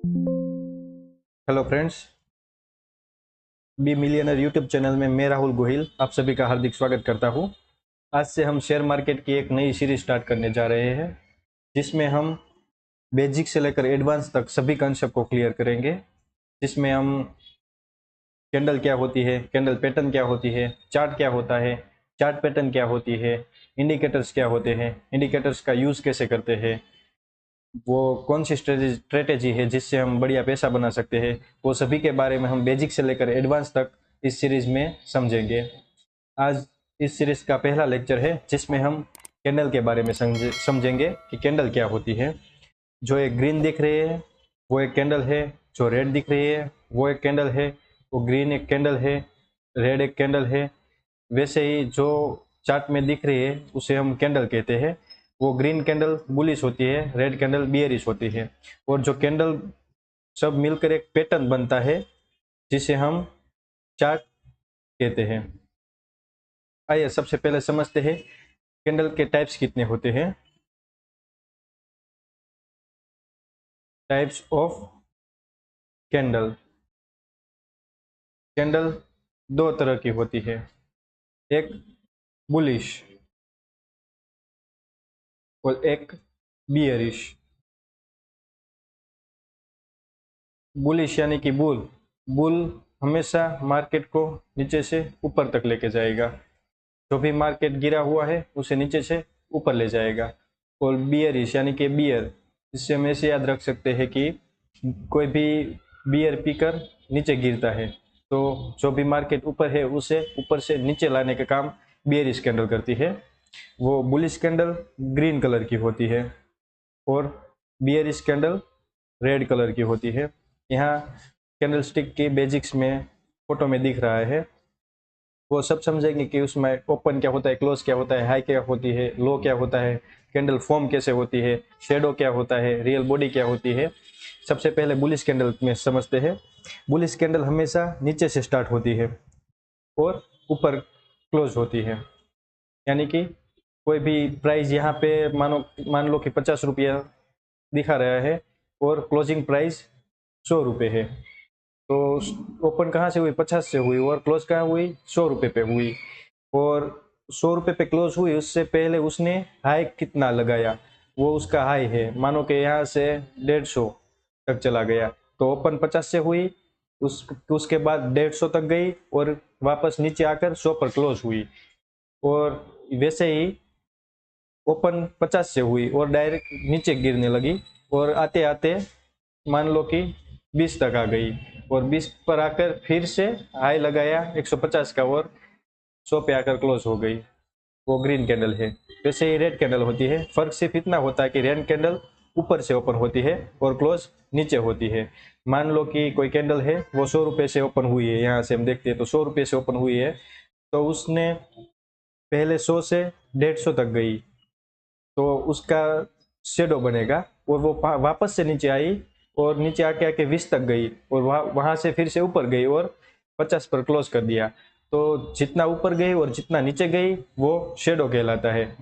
Hello friends, be millionaire YouTube channel में मैं राहुल गोहिल आप सभी का हार्दिक स्वागत करता हूं। आज से हम शेयर मार्केट की एक नई सीरीज स्टार्ट करने जा रहे हैं, जिसमें हम बेसिक से लेकर एडवांस तक सभी कंसेप्ट को क्लियर करेंगे। जिसमें हम कैंडल क्या होती है, कैंडल पैटर्न क्या होती है, चार्ट क्या होता है, चार्ट पैटर्न क्या होती है, इंडिकेटर्स क्या होते हैं, इंडिकेटर्स का यूज़ कैसे करते हैं, वो कौन सी स्ट्रेटेजी है जिससे हम बढ़िया पैसा बना सकते हैं, वो सभी के बारे में हम बेसिक से लेकर एडवांस तक इस सीरीज में समझेंगे। आज इस सीरीज का पहला लेक्चर है, जिसमें हम कैंडल के बारे में समझेंगे कि कैंडल क्या होती है। जो एक ग्रीन दिख रही है वो एक कैंडल है, जो रेड दिख रही है वो एक कैंडल है, वो ग्रीन एक कैंडल है, रेड एक कैंडल है। वैसे ही जो चार्ट में दिख रही है उसे हम कैंडल कहते हैं। वो ग्रीन कैंडल बुलिश होती है, रेड कैंडल बियरिश होती है। और जो कैंडल सब मिलकर एक पैटर्न बनता है, जिसे हम चार्ट कहते हैं। आइए सबसे पहले समझते हैं कैंडल के टाइप्स कितने होते हैं। Types of candle. कैंडल दो तरह की होती है, एक बुलिश और एक बियरिश। बुलिश यानी कि बुल बुल हमेशा मार्केट को नीचे से ऊपर तक लेके जाएगा। जो भी मार्केट गिरा हुआ है उसे नीचे से ऊपर ले जाएगा। और बियरिश यानी कि बियर, इससे हम ऐसे याद रख सकते हैं कि कोई भी बियर पीकर नीचे गिरता है, तो जो भी मार्केट ऊपर है उसे ऊपर से नीचे लाने का काम बियरिश कैंडल करती है। वो बुलिश कैंडल ग्रीन कलर की होती है और बियरिश कैंडल रेड कलर की होती है। यहाँ कैंडल स्टिक की बेसिक्स में फोटो में दिख रहा है, वो सब समझेंगे कि उसमें ओपन क्या होता है, क्लोज क्या होता है, हाई क्या होती है, लो क्या होता है, कैंडल फॉर्म कैसे होती है, शेडो क्या होता है, रियल बॉडी क्या होती है। सबसे पहले बुलिश कैंडल में समझते हैं। बुलिश कैंडल हमेशा नीचे से स्टार्ट होती है और ऊपर क्लोज होती है। यानी कि कोई भी प्राइस यहाँ पे मान लो कि 50 रुपया दिखा रहा है और क्लोजिंग प्राइस 100 रुपये है। तो ओपन कहाँ से हुई, 50 से हुई, और क्लोज कहाँ हुई, 100 रुपये पे हुई। और 100 रुपये पे क्लोज हुई, उससे पहले उसने हाई कितना लगाया, वो उसका हाई है। मानो कि यहाँ से 150 तक चला गया, तो ओपन 50 से हुई, उसके बाद 150 तक गई और वापस नीचे आकर 100 पर क्लोज हुई। और वैसे ही ओपन 50 से हुई और डायरेक्ट नीचे गिरने लगी, और आते आते मान लो कि 20 तक आ गई, और 20 पर आकर फिर से हाई लगाया 150 का और 100 पे आकर क्लोज हो गई। वो ग्रीन कैंडल है। वैसे ही रेड कैंडल होती है। फर्क सिर्फ इतना होता है कि रेड कैंडल ऊपर से ओपन होती है और क्लोज नीचे होती है। मान लो कि कोई कैंडल है, वो 100 रुपये से ओपन हुई है, यहाँ से हम देखते हैं तो 100 रुपये से ओपन हुई है, तो उसने पहले 100 से 150 तक गई, तो उसका शेडो बनेगा। और वो वापस से नीचे आई और नीचे आके आके 20 तक गई, और वहां से फिर से ऊपर गई और 50 पर क्लोज कर दिया। तो जितना ऊपर गई और जितना नीचे गई वो शेडो कहलाता है।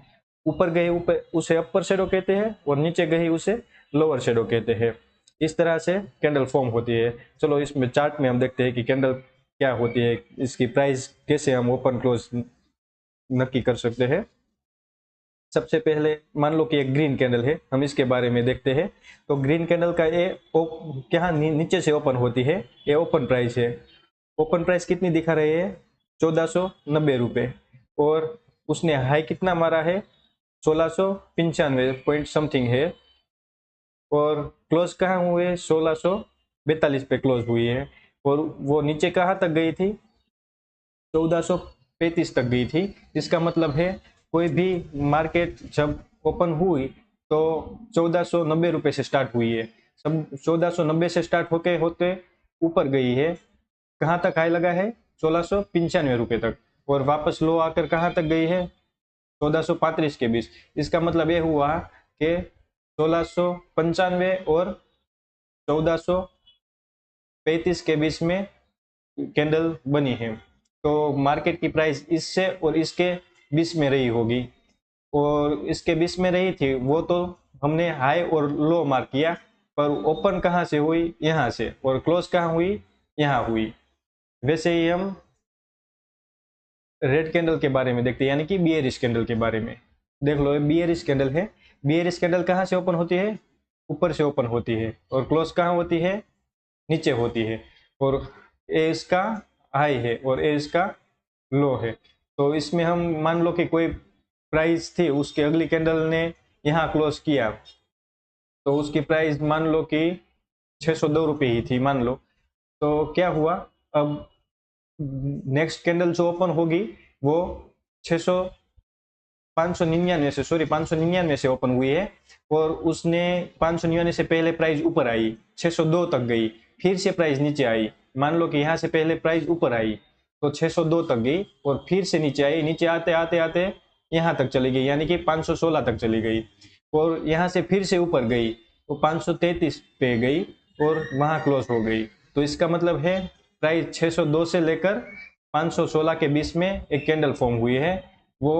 ऊपर गई ऊपर उसे अपर शेडो कहते हैं, और नीचे गई उसे लोअर शेडो कहते हैं। इस तरह से कैंडल फॉर्म होती है। चलो इसमें चार्ट में हम देखते हैं कि कैंडल क्या होती है, इसकी प्राइस कैसे हम ओपन क्लोज नक्की कर सकते हैं। सबसे पहले मान लो कि एक ग्रीन कैंडल है, हम इसके बारे में देखते हैं। तो ग्रीन कैंडल का ये क्या नीचे से ओपन होती है, ये ओपन प्राइस है। ओपन प्राइस कितनी दिखा रही है, 1490 रुपये। और उसने हाई कितना मारा है, 1695 पॉइंट समथिंग है। और क्लोज कहाँ हुए, 1642 पे क्लोज हुई है। और वो नीचे कहाँ तक गई थी, 1435 तक गई थी। इसका मतलब है कोई भी मार्केट जब ओपन हुई तो 1490 रुपये से स्टार्ट हुई है। सब 1490 से स्टार्ट होते होते ऊपर गई है। कहाँ तक हाई लगा है, 1695 रुपये तक। और वापस लो आकर कहाँ तक गई है, 1435 के बीच। इसका मतलब ये हुआ कि 1695 और 1435 के बीच में कैंडल बनी है। तो मार्केट की प्राइस इससे और इसके बीच में रही होगी, और इसके बीच में रही थी वो तो हमने हाई और लो मार्क किया, पर ओपन कहाँ से हुई, यहाँ से, और क्लोज कहाँ हुई, यहाँ हुई। वैसे ही हम रेड कैंडल के बारे में देखते हैं, यानी कि बियरिश कैंडल के बारे में। देख लो, बियरिश कैंडल है। बियरिश कैंडल कहाँ से ओपन होती है, ऊपर से ओपन होती है, और क्लोज कहाँ होती है, नीचे होती है। और ए इसका हाई है और ए इसका लो है। तो इसमें हम मान लो कि कोई प्राइस थी, उसके अगली कैंडल ने यहाँ क्लोज किया, तो उसकी प्राइस मान लो कि 602 रुपये ही थी मान लो। तो क्या हुआ, अब नेक्स्ट कैंडल जो ओपन होगी वो 600 599 से ओपन हुई है, और उसने 599 से पहले प्राइस ऊपर आई, 602 तक गई, फिर से प्राइस नीचे आई। मान लो कि यहाँ से पहले प्राइस ऊपर आई तो 602 तक गई, और फिर से नीचे आई, नीचे आते आते आते यहाँ तक चली गई, यानी कि 516 तक चली गई, और यहाँ से फिर से ऊपर गई तो 533 पे गई और वहाँ क्लोज हो गई। तो इसका मतलब है प्राइस 602 से लेकर 516 के बीच में एक कैंडल फॉर्म हुई है। वो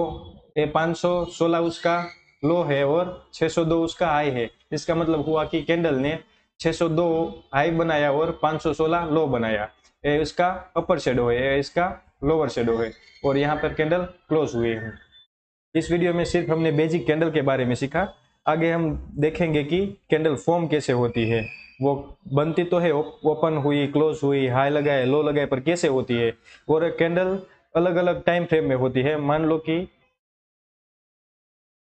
516 उसका लो है और 602 उसका हाई है। इसका मतलब हुआ कि कैंडल ने 602 हाई बनाया और 516 लो बनाया। ये इसका अपर शेडो है, ये इसका लोअर शेडो है, और यहाँ पर कैंडल क्लोज हुए हैं। इस वीडियो में सिर्फ हमने बेसिक कैंडल के बारे में सीखा। आगे हम देखेंगे कि कैंडल फॉर्म कैसे होती है। वो बनती तो है, ओपन हुई, क्लोज हुई, हाई लगाए, लो लगाए, पर कैसे होती है। और कैंडल अलग अलग टाइम फ्रेम में होती है। मान लो कि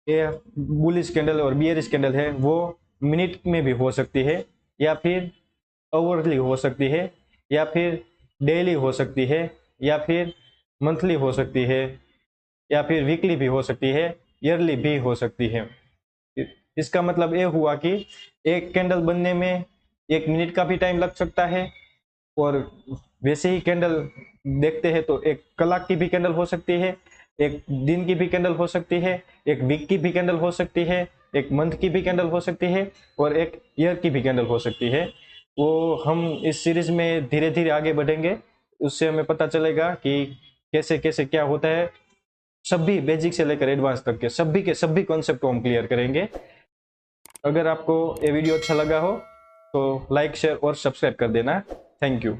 ये बुलिश कैंडल और बियरिश कैंडल है, वो मिनट में भी हो सकती है, या फिर आवरली हो सकती है, या फिर डेली हो सकती है, या फिर मंथली हो सकती है, या फिर वीकली भी हो सकती है, ईयरली भी हो सकती है। इसका मतलब ये हुआ कि एक कैंडल बनने में 1 मिनट का भी टाइम लग सकता है, और वैसे ही कैंडल देखते हैं तो 1 कलाक की भी कैंडल हो सकती है, 1 दिन की भी कैंडल हो सकती है, 1 वीक की भी कैंडल हो सकती है, 1 मंथ की भी कैंडल हो सकती है, और 1 ईयर की भी कैंडल हो सकती है। वो हम इस सीरीज में धीरे धीरे आगे बढ़ेंगे, उससे हमें पता चलेगा कि कैसे कैसे क्या होता है। सभी बेसिक से लेकर एडवांस तक के सभी कॉन्सेप्ट को हम क्लियर करेंगे। अगर आपको ये वीडियो अच्छा लगा हो तो लाइक, शेयर और सब्सक्राइब कर देना। Thank you.